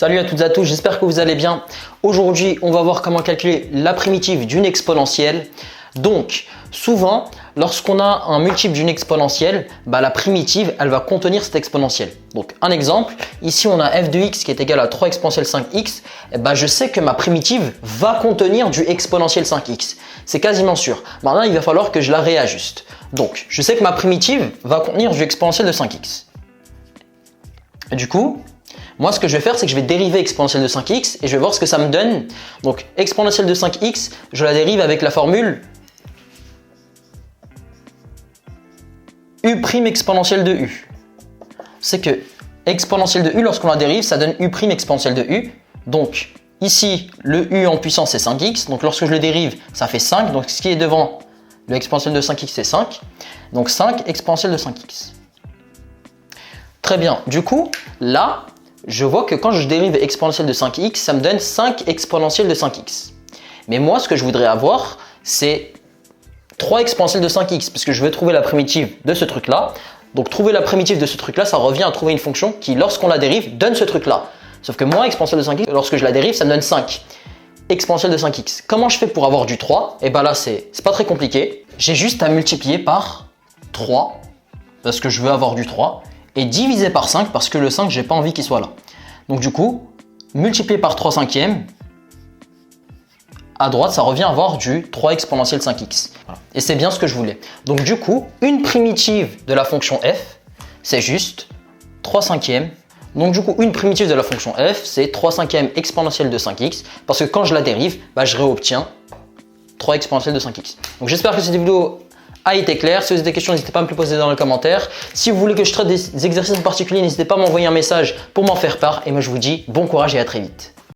Salut à toutes et à tous, j'espère que vous allez bien. Aujourd'hui, on va voir comment calculer la primitive d'une exponentielle. Donc, souvent, lorsqu'on a un multiple d'une exponentielle, la primitive, elle va contenir cette exponentielle. Donc, un exemple, ici on a f de x qui est égal à 3 exponentielle 5x. Je sais que ma primitive va contenir du exponentiel 5x. C'est quasiment sûr. Maintenant, il va falloir que je la réajuste. Donc, je sais que ma primitive va contenir du exponentiel de 5x. Et du coup, moi, ce que je vais faire, c'est que je vais dériver exponentielle de 5x et je vais voir ce que ça me donne. Donc, exponentielle de 5x, je la dérive avec la formule u' exponentielle de u. C'est que exponentielle de u, lorsqu'on la dérive, ça donne u' exponentielle de u. Donc, ici, le u en puissance, c'est 5x. Donc, lorsque je le dérive, ça fait 5. Donc, ce qui est devant le exponentielle de 5x, c'est 5. Donc, 5 exponentielle de 5x. Très bien. Du coup, là, je vois que quand je dérive exponentielle de 5x, ça me donne 5 exponentielle de 5x. Mais moi, ce que je voudrais avoir, c'est 3 exponentielle de 5x, puisque je veux trouver la primitive de ce truc-là. Donc, trouver la primitive de ce truc-là, ça revient à trouver une fonction qui, lorsqu'on la dérive, donne ce truc-là. Sauf que moi, exponentielle de 5x, lorsque je la dérive, ça me donne 5 exponentielle de 5x. Comment je fais pour avoir du 3? Et là, c'est pas très compliqué. J'ai juste à multiplier par 3, parce que je veux avoir du 3. Et divisé par 5 parce que le 5, j'ai pas envie qu'il soit là. Donc du coup, multiplié par 3 cinquièmes, à droite, ça revient à avoir du 3 exponentielle 5x. Voilà. Et c'est bien ce que je voulais. Donc du coup, une primitive de la fonction f, c'est juste 3 cinquièmes. Donc du coup, une primitive de la fonction f, c'est 3 cinquièmes exponentielle de 5x. Parce que quand je la dérive, je réobtiens 3 exponentielle de 5x. Donc j'espère que cette vidéo a été clair. Si vous avez des questions, n'hésitez pas à me les poser dans les commentaires. Si vous voulez que je traite des exercices en particulier, n'hésitez pas à m'envoyer un message pour m'en faire part. Et moi, je vous dis bon courage et à très vite.